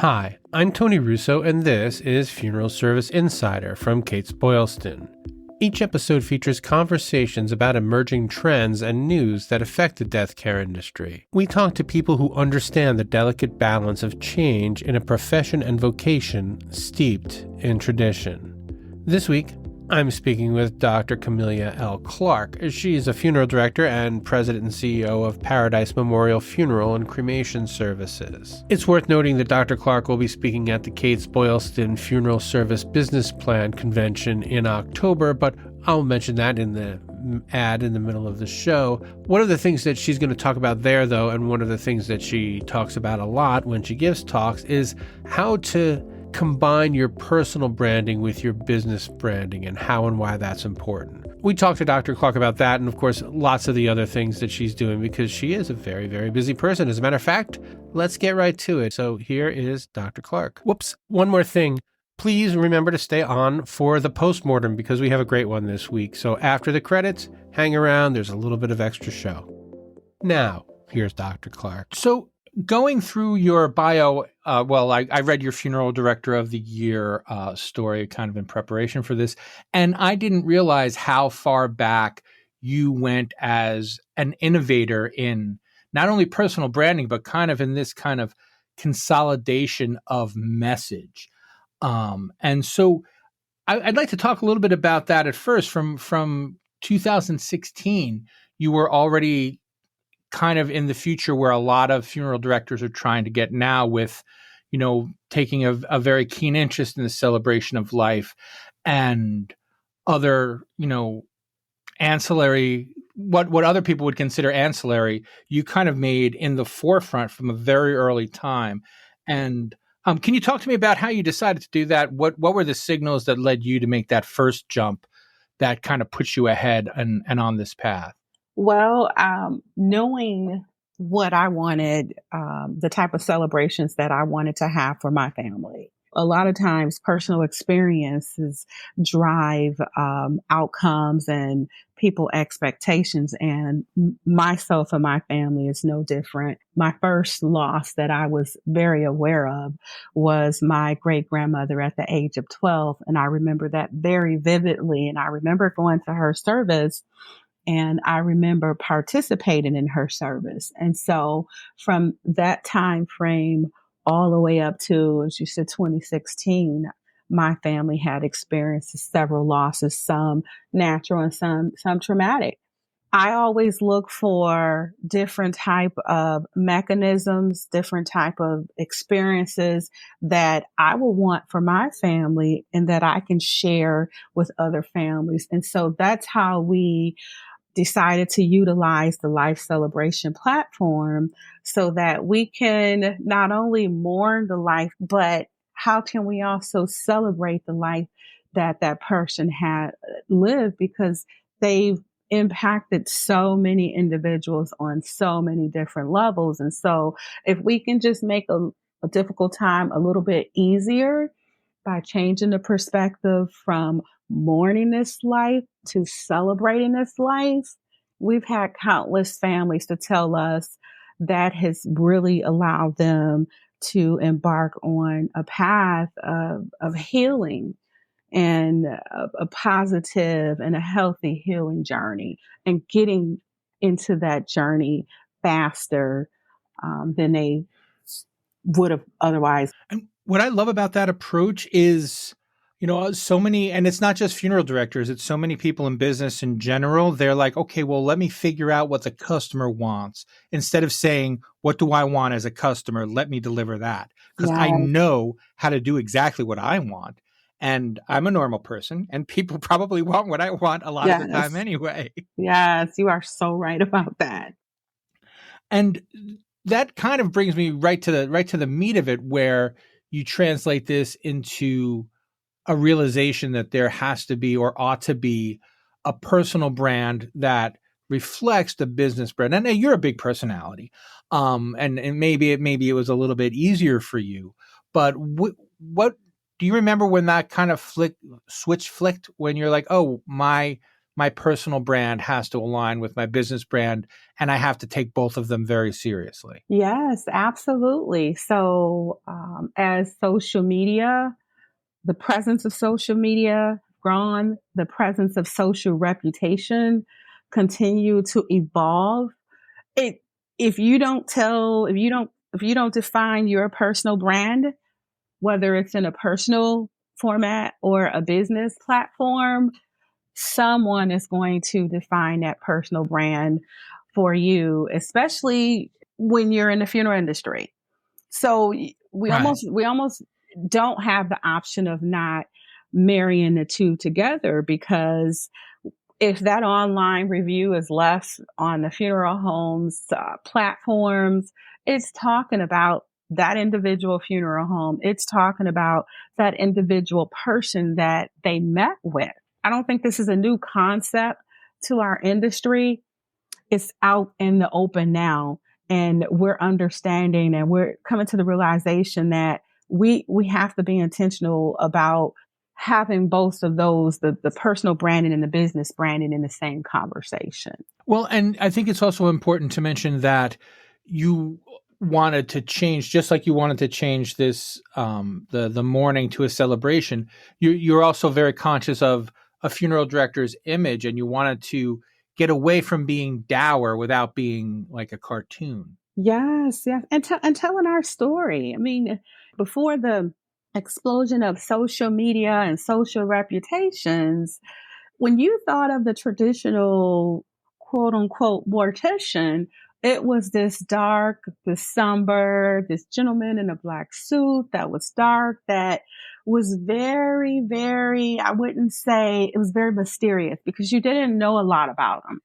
Hi, I'm Tony Russo, and this is Funeral Service Insider from Kates-Boylston. Each episode features conversations about emerging trends and news that affect the death care industry. We talk to people who understand the delicate balance of change in a profession and vocation steeped in tradition. This week, I'm speaking with Dr. Camelia L. Clarke. She is a funeral director and president and CEO of Paradise Memorial Funeral and Cremation Services. It's worth noting that Dr. Clarke will be speaking at the Kates-Boylston Funeral Service Business Plan Convention in October, but I'll mention that in the ad in the middle of the show. One of the things that she's going to talk about there, though, and one of the things that she talks about a lot when she gives talks, is how to combine your personal branding with your business branding and how and why that's important. We talked to Dr. Clarke about that and, of course, lots of the other things that she's doing because she is a very, very busy person. As a matter of fact, let's get right to it. So here is Dr. Clarke. Whoops, one more thing. Please remember to stay on for the postmortem because we have a great one this week. So after the credits, hang around. There's a little bit of extra show. Now, here's Dr. Clarke. So going through your bio, I read your Funeral Director of the Year story kind of in preparation for this, and I didn't realize how far back you went as an innovator in not only personal branding, but kind of in this kind of consolidation of message. And so I'd like to talk a little bit about that at first. From 2016, you were already kind of in the future where a lot of funeral directors are trying to get now with, taking a very keen interest in the celebration of life and other, ancillary, what other people would consider ancillary, you kind of made in the forefront from a very early time. And can you talk to me about how you decided to do that? What were the signals that led you to make that first jump that kind of puts you ahead and on this path? Well, knowing what I wanted, the type of celebrations that I wanted to have for my family. A lot of times personal experiences drive outcomes and people expectations, and myself and my family is no different. My first loss that I was very aware of was my great-grandmother at the age of 12, and I remember that very vividly, and I remember going to her service. And I remember participating in her service. And so from that time frame all the way up to, as you said, 2016, my family had experienced several losses, some natural and some traumatic. I always look for different type of mechanisms, different type of experiences that I will want for my family and that I can share with other families. And so that's how we decided to utilize the life celebration platform so that we can not only mourn the life, but how can we also celebrate the life that that person had lived, because they've impacted so many individuals on so many different levels. And so if we can just make a difficult time a little bit easier by changing the perspective from mourning this life to celebrating this life, we've had countless families to tell us that has really allowed them to embark on a path of healing and a positive and a healthy healing journey, and getting into that journey faster than they would have otherwise. And what I love about that approach is, so many, and it's not just funeral directors, it's so many people in business in general. They're like, okay, well, let me figure out what the customer wants instead of saying, what do I want as a customer? Let me deliver that. Because I know how to do exactly what I want. And I'm a normal person, and people probably want what I want a lot of the time anyway. Yes, you are so right about that. And that kind of brings me right to the meat of it, where you translate this into a realization that there has to be or ought to be a personal brand that reflects the business brand. And you're a big personality. And maybe it was a little bit easier for you, but what do you remember when that kind of switch flicked, when you're like, oh, my my personal brand has to align with my business brand, and I have to take both of them very seriously. Yes, absolutely. So, as social media, the presence of social media grown, the presence of social reputation continue to evolve. It if you don't tell, if you don't define your personal brand, whether it's in a personal format or a business platform, someone is going to define that personal brand for you, especially when you're in the funeral industry. So Right. we almost don't have the option of not marrying the two together, because if that online review is left on the funeral homes platforms, it's talking about that individual funeral home. It's talking about that individual person that they met with. I don't think this is a new concept to our industry. It's out in the open now, and we're understanding and we're coming to the realization that we have to be intentional about having both of those, the personal branding and the business branding, in the same conversation. Well, and I think it's also important to mention that you wanted to change, just like you wanted to change this, the mourning to a celebration. You're also very conscious of a funeral director's image, and you wanted to get away from being dour without being like a cartoon. Yes, yes. And telling our story. I mean, before the explosion of social media and social reputations, when you thought of the traditional quote unquote mortician, it was this dark, this somber, this gentleman in a black suit that was dark, that was very, very, I wouldn't say it was very mysterious, because you didn't know a lot about him,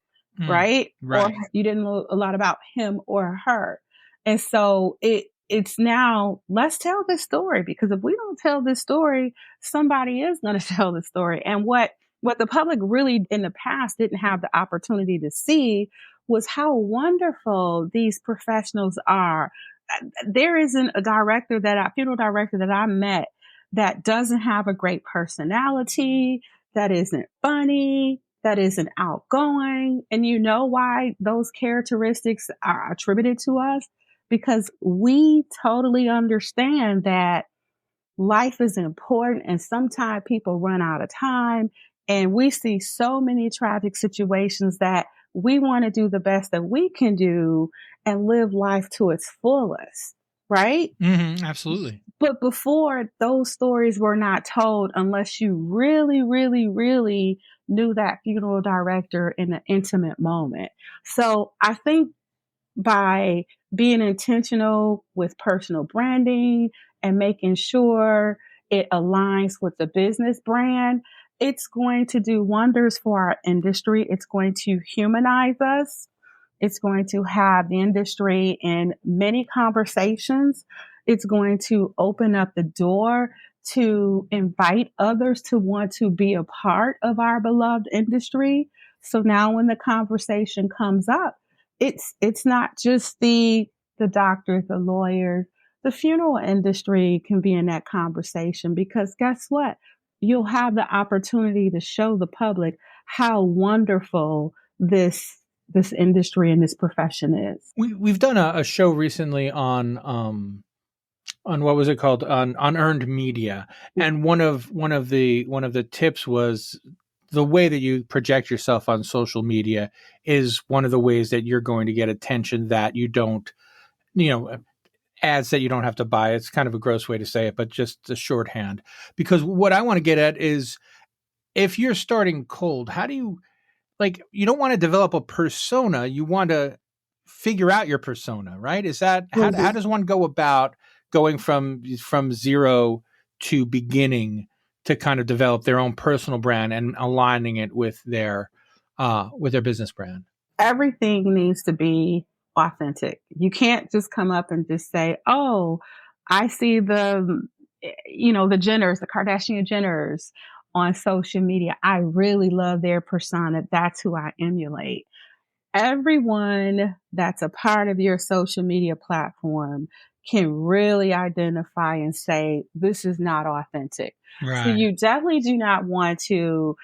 right? Or Right. you didn't know a lot about him or her. And so it's now, let's tell this story, because if we don't tell this story, somebody is going to tell the story. And what the public really in the past didn't have the opportunity to see was how wonderful these professionals are. There isn't a funeral director that I met that doesn't have a great personality, that isn't funny, that isn't outgoing. And you know why those characteristics are attributed to us? Because we totally understand that life is important, and sometimes people run out of time, and we see so many tragic situations that we want to do the best that we can do and live life to its fullest, right? Absolutely. But before, those stories were not told unless you really, really, really knew that funeral director in an intimate moment. So I think by being intentional with personal branding and making sure it aligns with the business brand, it's going to do wonders for our industry. It's going to humanize us. It's going to have the industry in many conversations. It's going to open up the door to invite others to want to be a part of our beloved industry. So now when the conversation comes up, it's not just the doctors, the lawyers, the funeral industry can be in that conversation, because guess what? You'll have the opportunity to show the public how wonderful this industry and this profession is. We've done a show recently on what was it called, on earned media, and one of the tips was the way that you project yourself on social media is one of the ways that you're going to get attention that you don't, ads that you don't have to buy. It's kind of a gross way to say it, but just a shorthand. Because what I want to get at is, if you're starting cold, how do you, you don't want to develop a persona. You want to figure out your persona, right? Is that, how does one go about going from zero to beginning to kind of develop their own personal brand and aligning it with their business brand? Everything needs to be authentic. You can't just come up and just say, "Oh, I see the Jenners, the Kardashian Jenners on social media. I really love their persona. That's who I emulate." Everyone that's a part of your social media platform can really identify and say, this is not authentic. So Right. you definitely do not want to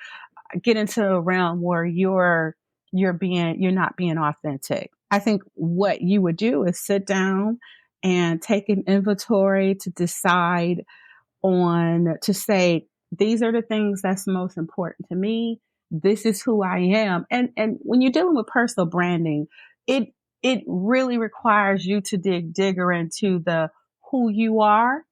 get into a realm where you're not being authentic. I think what you would do is sit down and take an inventory to decide to say, these are the things that's most important to me. This is who I am. And when you're dealing with personal branding, it really requires you to dig digger into the who you are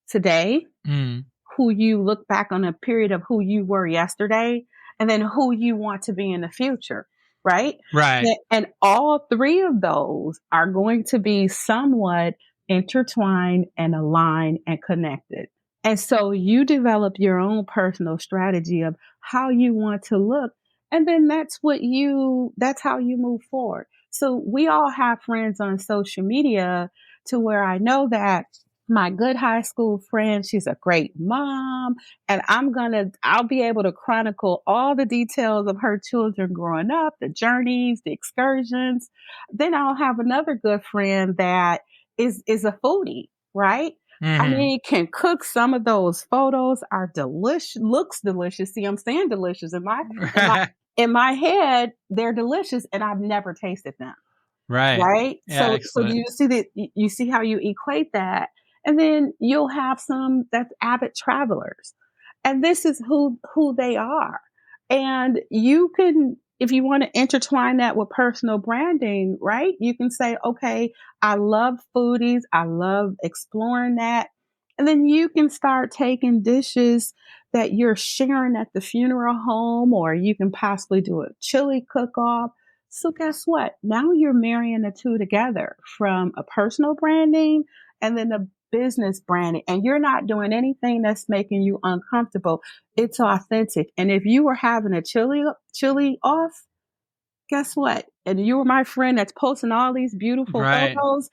today, who you look back on a period of who you were yesterday, and then who you want to be in the future. Right. Right. And all three of those are going to be somewhat intertwined and aligned and connected. And so you develop your own personal strategy of how you want to look. And then that's how you move forward. So we all have friends on social media to where I know that my good high school friend, she's a great mom, and I'll be able to chronicle all the details of her children growing up, the journeys, the excursions. Then I'll have another good friend that is a foodie, right? I mean, can cook. Some of those photos are delicious, looks delicious. See, I'm saying delicious in my head, they're delicious, and I've never tasted them. Right. Yeah, so you see how you equate that. And then you'll have some that's avid travelers. And this is who they are. And you can, if you want to intertwine that with personal branding, right? You can say, okay, I love foodies. I love exploring that. And then you can start taking dishes that you're sharing at the funeral home, or you can possibly do a chili cook-off. So guess what? Now you're marrying the two together, from a personal branding and then a business branding, and you're not doing anything that's making you uncomfortable. It's authentic. And if you were having a chili off, guess what? And you were my friend that's posting all these beautiful photos,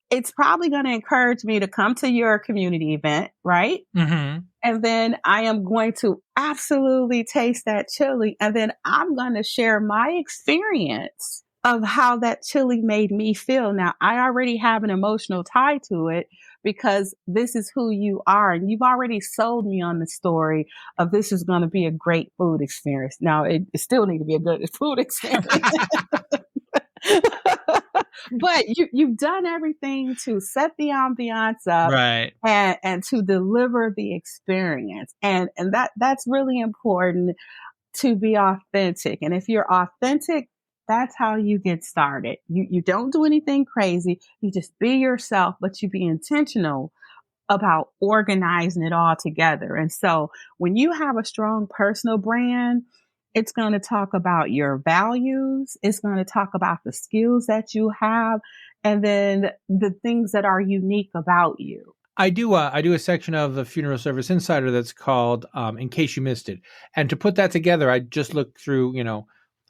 it's probably going to encourage me to come to your community event, right? And then I am going to absolutely taste that chili, and then I'm going to share my experience of how that chili made me feel. Now, I already have an emotional tie to it because this is who you are. And you've already sold me on the story of this is going to be a great food experience. Now, it still needs to be a good food experience. But you've done everything to set the ambiance up, and to deliver the experience. And that's really important, to be authentic. And if you're authentic, that's how you get started. You don't do anything crazy. You just be yourself, but you be intentional about organizing it all together. And so when you have a strong personal brand, it's going to talk about your values. It's going to talk about the skills that you have, and then the things that are unique about you. I do a section of the Funeral Service Insider that's called In Case You Missed It. And to put that together, I just looked through,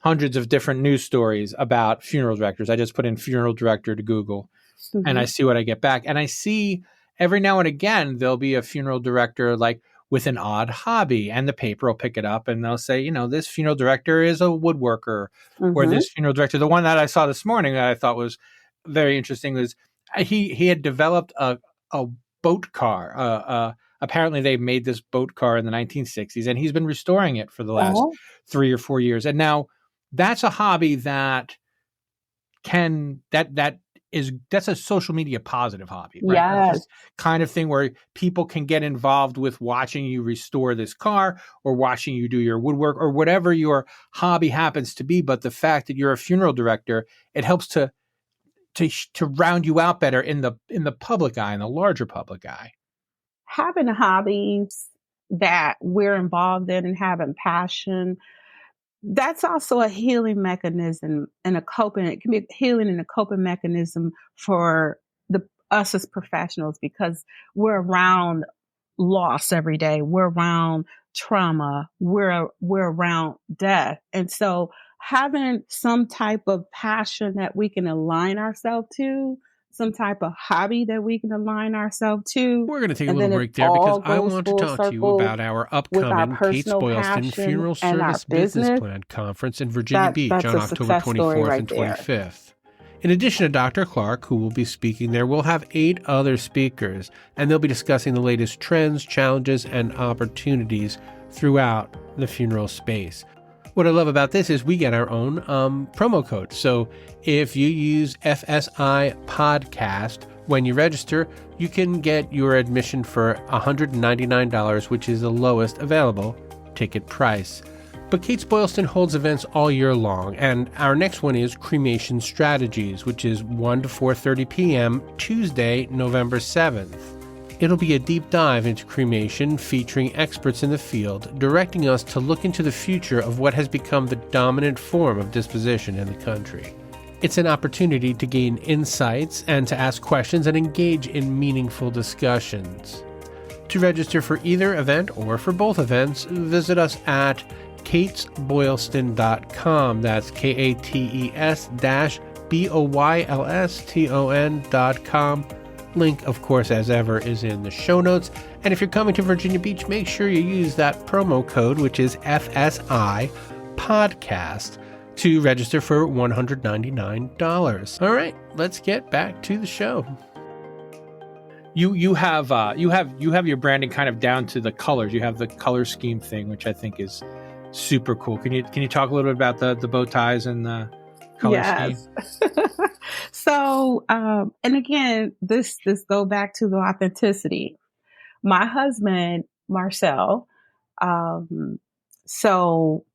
hundreds of different news stories about funeral directors. I just put in funeral director to Google, and I see what I get back. And I see every now and again, there'll be a funeral director like with an odd hobby, and the paper will pick it up and they'll say, this funeral director is a woodworker, or this funeral director. The one that I saw this morning that I thought was very interesting was he had developed a boat car. Apparently they made this boat car in the 1960s, and he's been restoring it for the last 3 or 4 years. And now that's a hobby that's a social media positive hobby, right? Yes. That's kind of thing where people can get involved with watching you restore this car, or watching you do your woodwork, or whatever your hobby happens to be. But the fact that you're a funeral director, it helps to round you out better in the public eye, in the larger public eye. Having hobbies that we're involved in and having passion, that's also a healing mechanism and it can be healing and a coping mechanism for us as professionals, because we're around loss every day. We're around trauma. We're around death. And so having some type of passion that we can align ourselves to, some type of hobby that we can align ourselves to. We're going to take a little break there because I want to talk to you about our upcoming Kates-Boylston Funeral Service Business Plan Conference in Virginia Beach on October 24th and 25th. In addition to Dr. Clarke, who will be speaking there, we'll have 8 other speakers, and they'll be discussing the latest trends, challenges, and opportunities throughout the funeral space. What I love about this is we get our own promo code. So if you use FSI Podcast when you register, you can get your admission for $199, which is the lowest available ticket price. But Kates-Boylston holds events all year long, and our next one is Cremation Strategies, which is 1 to 4:30 p.m. Tuesday, November 7th. It'll be a deep dive into cremation, featuring experts in the field, directing us to look into the future of what has become the dominant form of disposition in the country. It's an opportunity to gain insights and to ask questions and engage in meaningful discussions. To register for either event or for both events, visit us at Kates-Boylston.com. That's KATES-BOYLSTON.com. Link, of course, as ever, is in the show notes. And if you're coming to Virginia Beach, make sure you use that promo code, which is FSI Podcast, to register for $199. All right, let's get back to the show. You have your branding kind of down to the colors. You have the color scheme thing, which I think is super cool. Can you talk a little bit about the bow ties and the color scheme? So, and again, this go back to the authenticity. My husband, Marcel, so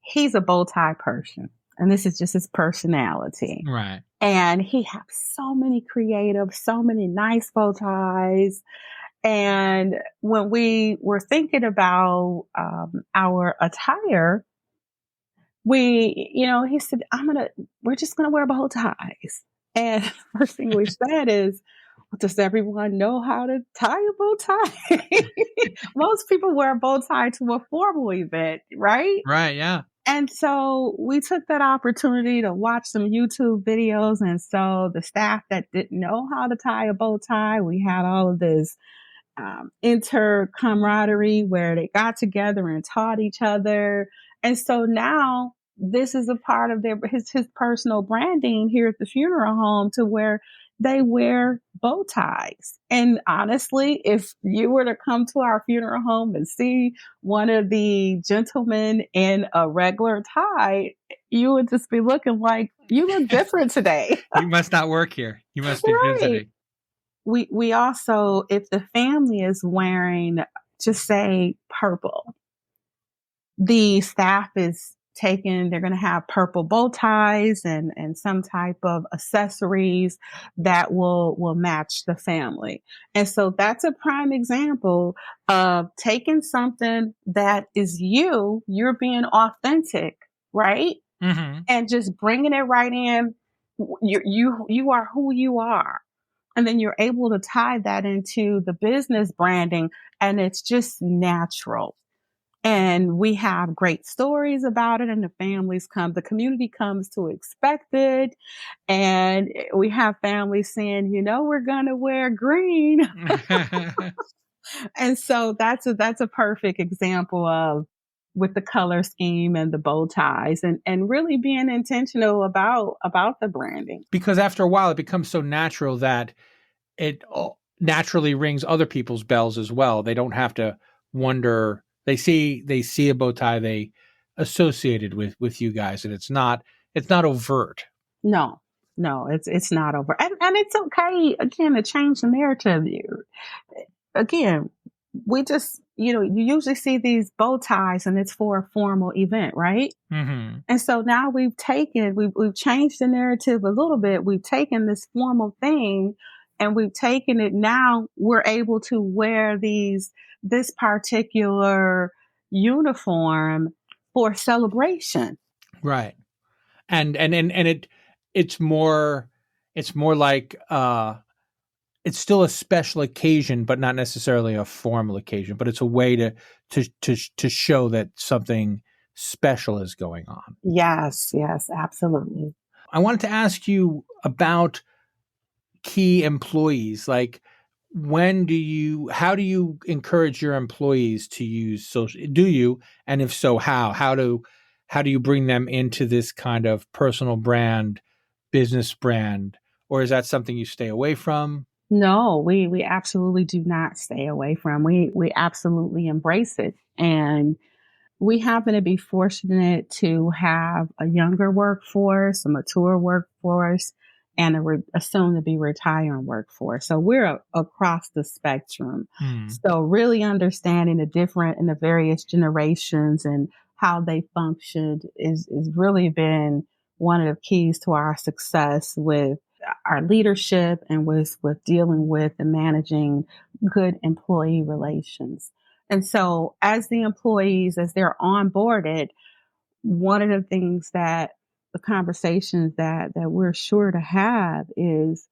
he's a bow tie person, and this is just his personality. Right. And he has so many creative, so many nice bow ties. And when we were thinking about our attire, he said, we're just going to wear bow ties. And first thing we said is, well, does everyone know how to tie a bow tie? Most people wear a bow tie to a formal event, right? Right, yeah. And so we took that opportunity to watch some YouTube videos. And so the staff that didn't know how to tie a bow tie, we had all of this inter-camaraderie where they got together and taught each other. And so now this is a part of his personal branding here at the funeral home, to where they wear bow ties. And honestly, if you were to come to our funeral home and see one of the gentlemen in a regular tie, you would just be looking like, you look different today. You must not work here. You must be visiting. We also, if the family is wearing, just say, purple, the staff is they're going to have purple bow ties and some type of accessories that will match the family. And so that's a prime example of taking something that is you're being authentic, right? Mm-hmm. And just bringing it right in. You are who you are. And then you're able to tie that into the business branding, and it's just natural. And we have great stories about it, and the the community comes to expect it. And we have families saying, we're going to wear green. And so that's a perfect example of, with the color scheme and the bow ties, and really being intentional about the branding. Because after a while, it becomes so natural that it naturally rings other people's bells as well. They don't have to wonder. They see a bow tie they associated with you guys, and it's not overt. No, it's not overt, and it's okay again to change the narrative. Again, we just you usually see these bow ties, and it's for a formal event, right? Mm-hmm. And so now we've changed the narrative a little bit. We've taken this formal thing, and we've taken it. Now we're able to wear this particular uniform for celebration. Right. And it's more like it's still a special occasion, but not necessarily a formal occasion, but it's a way to show that something special is going on. Yes, absolutely. I wanted to ask you about key employees. Like, how do you encourage your employees to use social? Do you? And if so, how? How do you bring them into this kind of personal brand business brand, or is that something you stay away from? No, we absolutely do not stay away from. We absolutely embrace it. And we happen to be fortunate to have a younger workforce, a mature workforce, and a soon to be retiring workforce. So we're across the spectrum. Hmm. So really understanding the different and the various generations and how they functioned is really been one of the keys to our success with our leadership and with dealing with and managing good employee relations. And so as the employees, as they're onboarded, one of the things that the conversations that we're sure to have is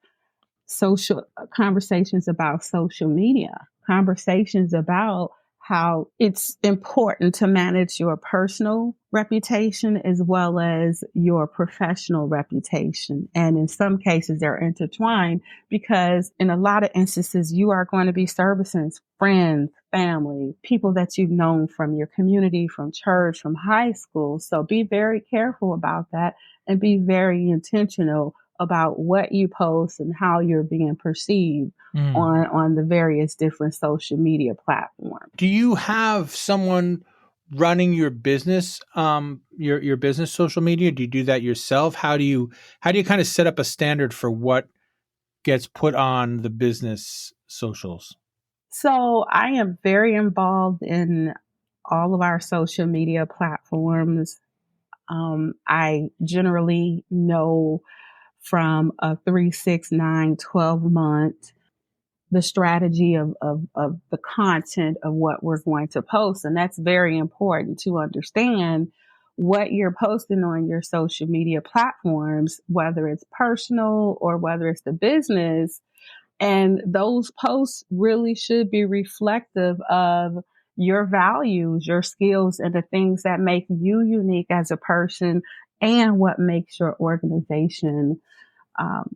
social conversations about social media, conversations about how it's important to manage your personal reputation as well as your professional reputation. And in some cases, they're intertwined because in a lot of instances, you are going to be servicing friends, family, people that you've known from your community, from church, from high school. So be very careful about that and be very intentional about what you post and how you're being perceived Mm. on the various different social media platforms. Do you have someone running your business, your business social media? Do you do that yourself? How do you kind of set up a standard for what gets put on the business socials? So I am very involved in all of our social media platforms. I generally know from a 3, 6, 9, 12 month the strategy of the content of what we're going to post. And that's very important to understand what you're posting on your social media platforms, whether it's personal or whether it's the business. And those posts really should be reflective of your values, your skills, and the things that make you unique as a person and what makes your organization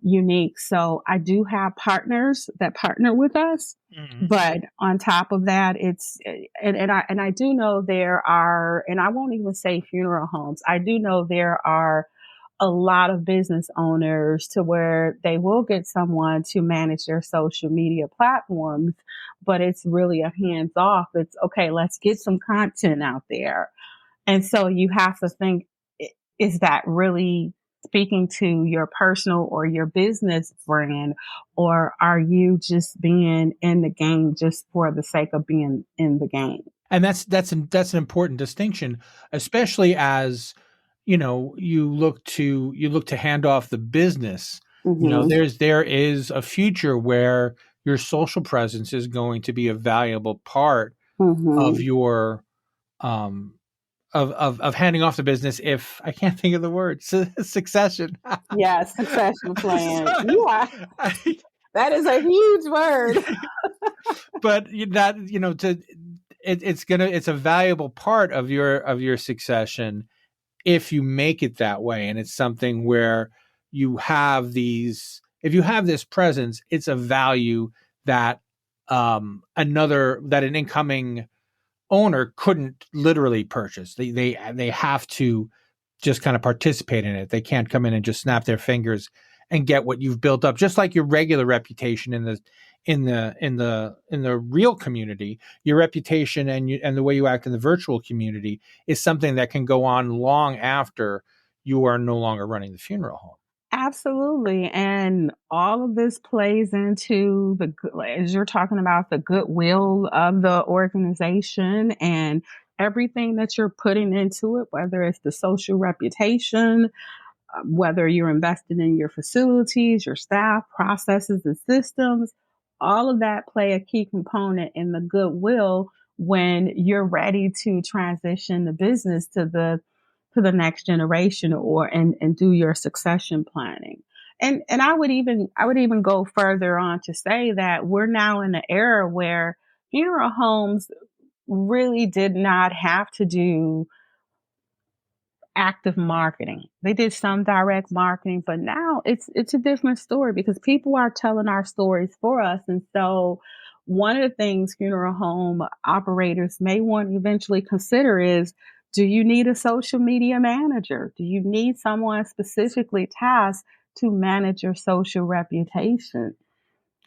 unique. So I do have partners that partner with us, Mhm. but on top of that, it's and I do know there are, and I won't even say funeral homes. I do know there are a lot of business owners to where they will get someone to manage their social media platforms, but it's really a hands off. It's okay, let's get some content out there. And so you have to think, is that really speaking to your personal or your business brand, or are you just being in the game just for the sake of being in the game? And that's an important distinction, especially as you look to hand off the business. Mm-hmm. There is a future where your social presence is going to be a valuable part of Mm-hmm. your um of handing off the business. If I can't think of the word, succession. Yeah, succession plan. So, Yeah, I- that is a huge word. but that to it's a valuable part of your succession if you make it that way. And it's something where if you have this presence, it's a value that an incoming owner couldn't literally purchase. They have to just kind of participate in it. They can't come in and just snap their fingers and get what you've built up. Just like your regular reputation in the real community, your reputation and the way you act in the virtual community is something that can go on long after you are no longer running the funeral home. Absolutely. And all of this plays into as you're talking about the goodwill of the organization and everything that you're putting into it, whether it's the social reputation, whether you're invested in your facilities, your staff, processes, and systems, all of that play a key component in the goodwill when you're ready to transition the business to the next generation and do your succession planning. And I would even go further on to say that we're now in an era where funeral homes really did not have to do active marketing. They did some direct marketing, but now it's a different story because people are telling our stories for us. And so one of the things funeral home operators may want to eventually consider is, do you need a social media manager? Do you need someone specifically tasked to manage your social reputation.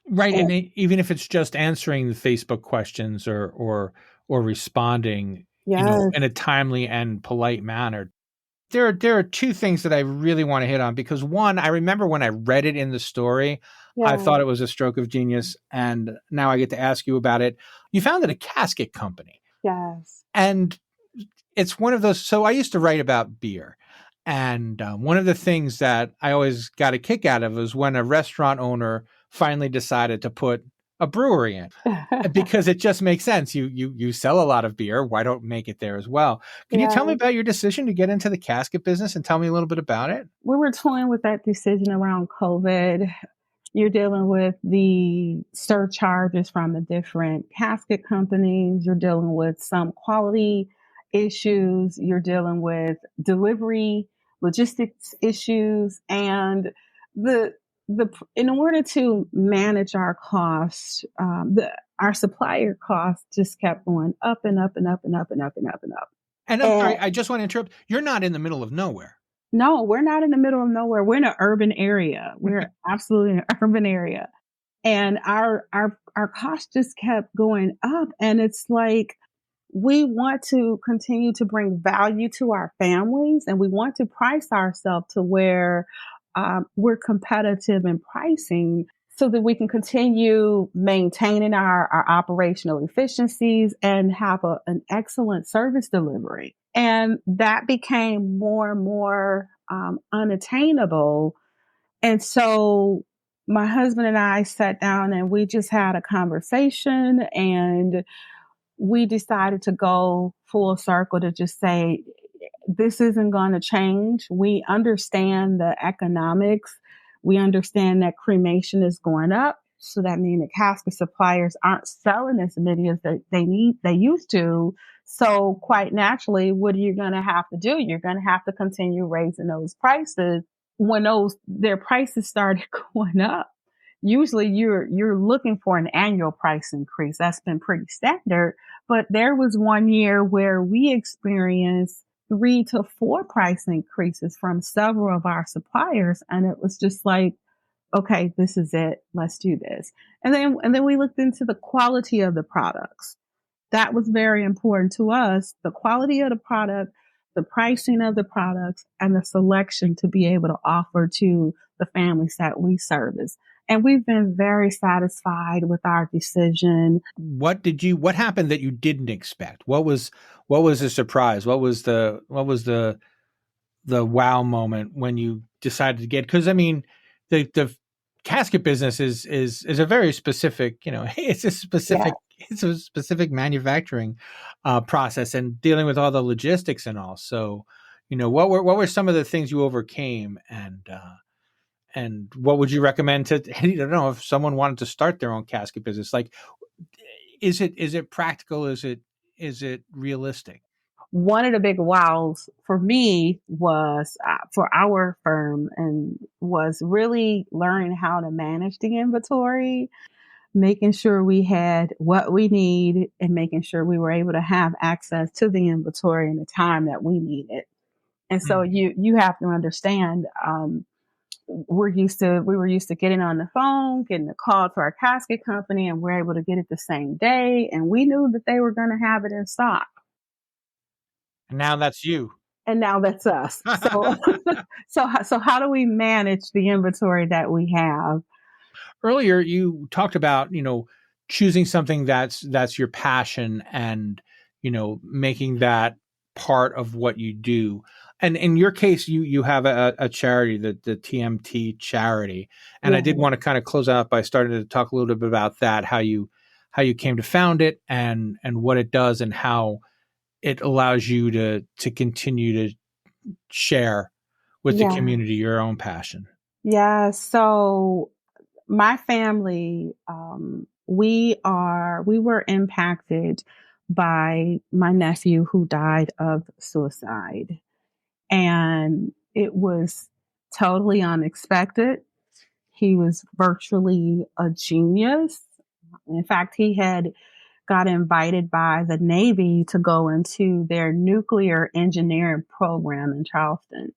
Right. And And even if it's just answering the Facebook questions or responding, yes, in a timely and polite manner. There are two things that I really want to hit on, because one, I remember when I read it in the story, I yeah, thought it was a stroke of genius, and now I get to ask you about it. You founded a casket company, yes. and it's one of those. So I used to write about beer, and one of the things that I always got a kick out of was when a restaurant owner finally decided to put a brewery in, because it just makes sense. You sell a lot of beer. Why don't make it there as well? Can you tell me Yeah. about your decision to get into the casket business and tell me a little bit about it? We were toying with that decision around COVID. You're dealing with the surcharges from the different casket companies. You're dealing with some quality issues. You're dealing with delivery, logistics issues, and the in order to manage our costs, our supplier costs just kept going up and up and up and up and up and up and up. And I'm And sorry, I just want to interrupt. You're not in the middle of nowhere. no, we're not in the middle of nowhere. We're in an urban area. We're absolutely in an urban area. And our costs just kept going up. And it's like we want to continue to bring value to our families, and we want to price ourselves to where we're competitive in pricing so that we can continue maintaining our operational efficiencies and have an excellent service delivery. And that became more and more unattainable. And so my husband and I sat down and we just had a conversation, and we decided to go full circle to just say, this isn't going to change. We understand the economics. We understand that cremation is going up. So that means the casket suppliers aren't selling as many as they used to. So quite naturally, what are you going to have to do? You're going to have to continue raising those prices. When their prices started going up, usually you're looking for an annual price increase. That's been pretty standard. But there was one year where we experienced 3 to 4 price increases from several of our suppliers. And it was just like, okay, this is it. Let's do this. And then we looked into the quality of the products. That was very important to us. The quality of the product, the pricing of the products, and the selection to be able to offer to the families that we service. And we've been very satisfied with our decision. What happened that you didn't expect? What was the surprise? What was the wow moment when you decided to get, because I mean, the casket business is a very specific, Yeah. it's a specific manufacturing process, and dealing with all the logistics and all. So, what were some of the things you overcame, and what would you recommend to, I don't know, if someone wanted to start their own casket business? Like, is it practical? Is it realistic? One of the big wows for me was for our firm, and was really learning how to manage the inventory, making sure we had what we need, and making sure we were able to have access to the inventory in the time that we needed. And so Mm. you have to understand, we were used to getting on the phone, getting a call to our casket company, and we're able to get it the same day, and we knew that they were going to have it in stock. And now that's you. And now that's us. So so how do we manage the inventory that we have? Earlier you talked about, choosing something that's your passion, and making that part of what you do. And in your case, you have a charity, the TMT charity. And I did Yeah. want to kind of close out by starting to talk a little bit about that, how you came to found it, and what it does, and how it allows you to continue to share with the Yeah. community your own passion. Yeah. So my family, we were impacted by my nephew who died of suicide. And it was totally unexpected. He was virtually a genius. In fact, he had got invited by the Navy to go into their nuclear engineering program in Charleston.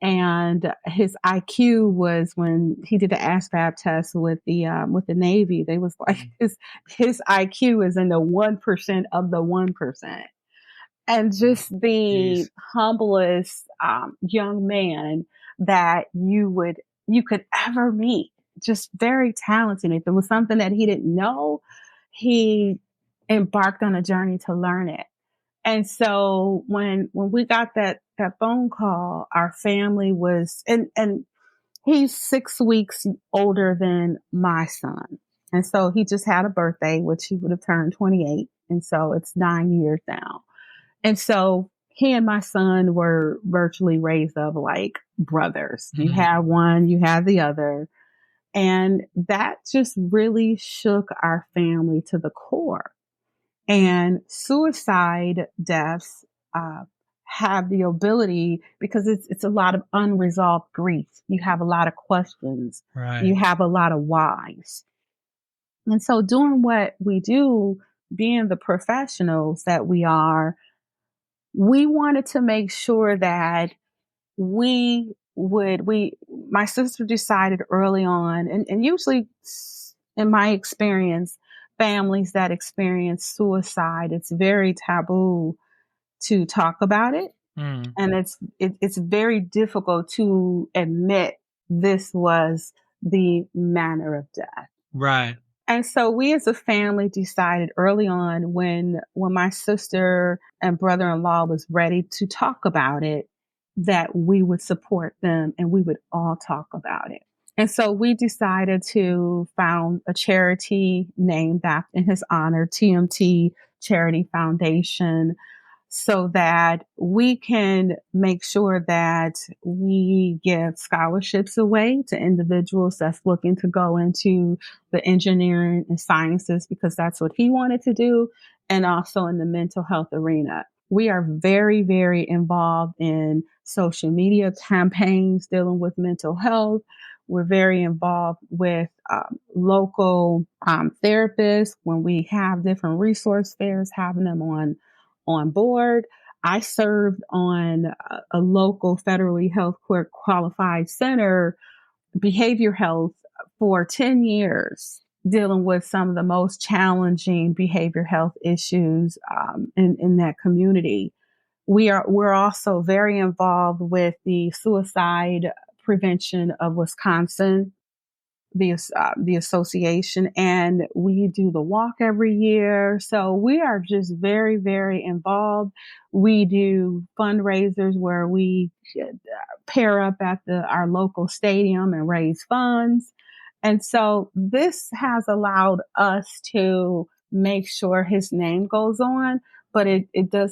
and his IQ was, when he did the ASVAB test with the Navy, they was like his IQ is in the 1% of the 1%, and just the Jeez. humblest young man that you could ever meet. Just very talented. If there was something that he didn't know, he embarked on a journey to learn it. And so when we got that phone call, our family was, and he's 6 weeks older than my son. And so he just had a birthday, which he would have turned 28. And so it's 9 years now. And so he and my son were virtually raised up like brothers. You have one, you have the other. And that just really shook our family to the core. And suicide deaths have the ability, because it's a lot of unresolved grief. You have a lot of questions. Right. You have a lot of whys. And so doing what we do, being the professionals that we are, we wanted to make sure that my sister decided early on, and usually in my experience, families that experience suicide, it's very taboo to talk about it. And it's very difficult to admit this was the manner of death. Right. And so we as a family decided early on, when my sister and brother-in-law was ready to talk about it, that we would support them and we would all talk about it. And so we decided to found a charity named after in his honor, TMT Charity Foundation, so that we can make sure that we give scholarships away to individuals that's looking to go into the engineering and sciences, because that's what he wanted to do, and also in the mental health arena. We are very, very involved in social media campaigns dealing with mental health. We're very involved with local therapists when we have different resource fairs, having them on board. I served on a local federally health court qualified center, behavior health, for 10 years, dealing with some of the most challenging behavior health issues in that community. We're also very involved with the suicide prevention of Wisconsin, the association, and we do the walk every year. So we are just very, very involved. We do fundraisers where we pair up at our local stadium and raise funds. And so this has allowed us to make sure his name goes on, but his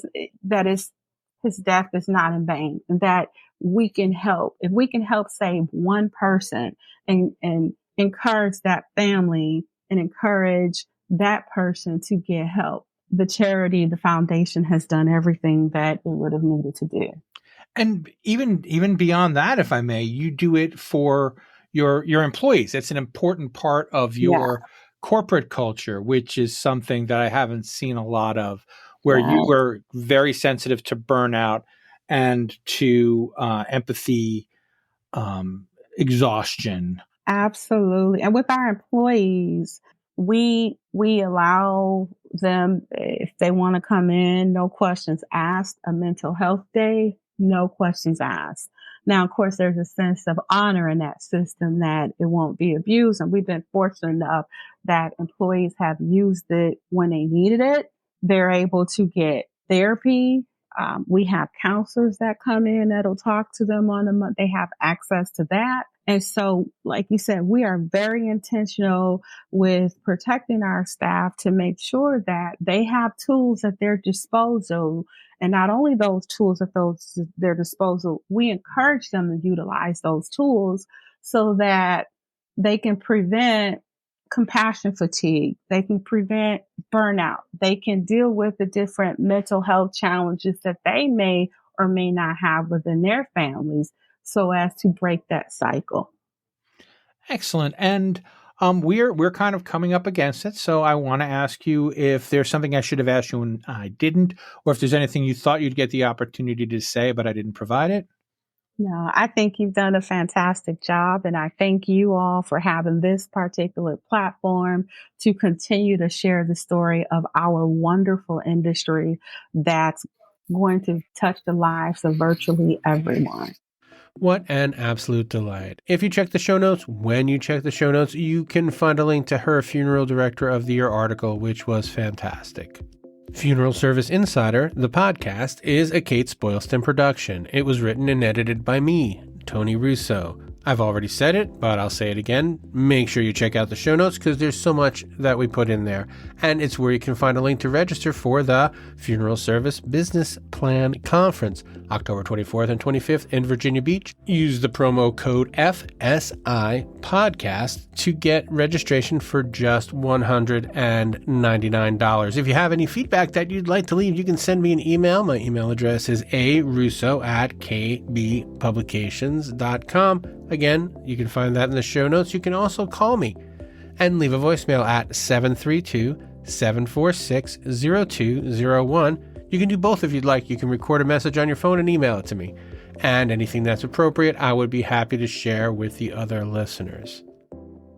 death is not in vain, and that we can help. If we can help save one person and encourage that family and encourage that person to get help, the charity, the foundation has done everything that it would have needed to do. And even beyond that, if I may, you do it for your employees. It's an important part of your corporate culture, which is something that I haven't seen a lot of, where you were very sensitive to burnout and to empathy, exhaustion. Absolutely. And with our employees, we allow them, if they want to come in, no questions asked, a mental health day, no questions asked. Now, of course, there's a sense of honor in that system that it won't be abused. And we've been fortunate enough that employees have used it when they needed it. They're able to get therapy. We have counselors that come in that'll talk to them on a month. They have access to that. And so, like you said, we are very intentional with protecting our staff to make sure that they have tools at their disposal. And not only those tools at their disposal, we encourage them to utilize those tools so that they can prevent compassion fatigue. They can prevent burnout. They can deal with the different mental health challenges that they may or may not have within their families, so as to break that cycle. Excellent. And we're kind of coming up against it. So I want to ask you if there's something I should have asked you and I didn't, or if there's anything you thought you'd get the opportunity to say, but I didn't provide it. No, I think you've done a fantastic job, and I thank you all for having this particular platform to continue to share the story of our wonderful industry that's going to touch the lives of virtually everyone. What an absolute delight. If you check the show notes, when you check the show notes, you can find a link to her Funeral Director of the Year article, which was fantastic. Funeral Service Insider, the podcast, is a Kates-Boylston production. It was written and edited by me, Tony Russo. I've already said it, but I'll say it again. Make sure you check out the show notes because there's so much that we put in there. And it's where you can find a link to register for the Funeral Service Business Plan Conference, October 24th and 25th in Virginia Beach. Use the promo code FSI Podcast to get registration for just $199. If you have any feedback that you'd like to leave, you can send me an email. My email address is arusso@kbpublications.com. Again, you can find that in the show notes. You can also call me and leave a voicemail at 732-746-0201. You can do both if you'd like. You can record a message on your phone and email it to me. And anything that's appropriate, I would be happy to share with the other listeners.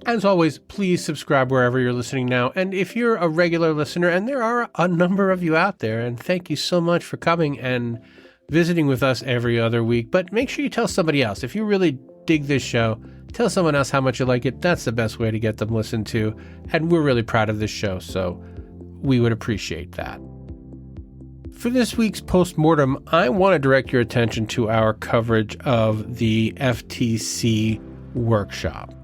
As always, please subscribe wherever you're listening now. And if you're a regular listener, and there are a number of you out there, and thank you so much for coming and visiting with us every other week, but make sure you tell somebody else. If you really dig this show, tell someone else how much you like it. That's the best way to get them listened to. And we're really proud of this show, so we would appreciate that. For this week's postmortem, I want to direct your attention to our coverage of the FTC workshop.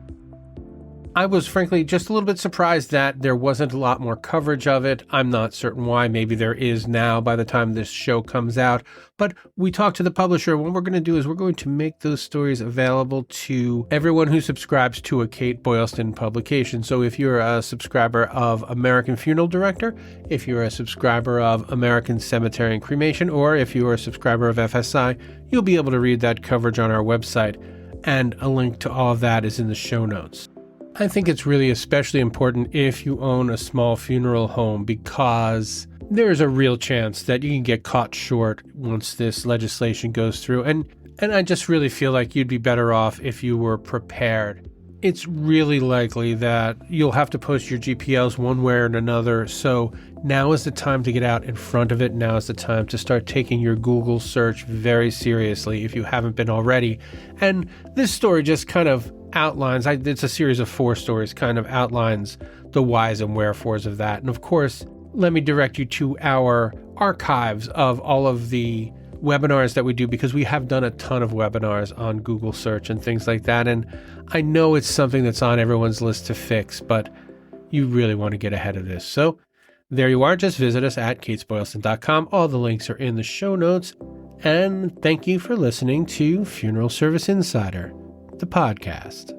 I was frankly just a little bit surprised that there wasn't a lot more coverage of it. I'm not certain why. Maybe there is now by the time this show comes out. But we talked to the publisher. What we're going to do is we're going to make those stories available to everyone who subscribes to a Kates-Boylston publication. So if you're a subscriber of American Funeral Director, if you're a subscriber of American Cemetery and Cremation, or if you're a subscriber of FSI, you'll be able to read that coverage on our website. And a link to all of that is in the show notes. I think it's really especially important if you own a small funeral home because there's a real chance that you can get caught short once this legislation goes through. And I just really feel like you'd be better off if you were prepared. It's really likely that you'll have to post your GPLs one way or another. So now is the time to get out in front of it. Now is the time to start taking your Google search very seriously if you haven't been already. And this story just kind of outlines, it's a series of 4 stories, kind of outlines the whys and wherefores of that. And of course, let me direct you to our archives of all of the webinars that we do, because we have done a ton of webinars on Google search and things like that. And I know it's something that's on everyone's list to fix, but you really want to get ahead of this. So there you are. Just visit us at Kates-Boylston.com. All the links are in the show notes. And thank you for listening to Funeral Service Insider, the podcast.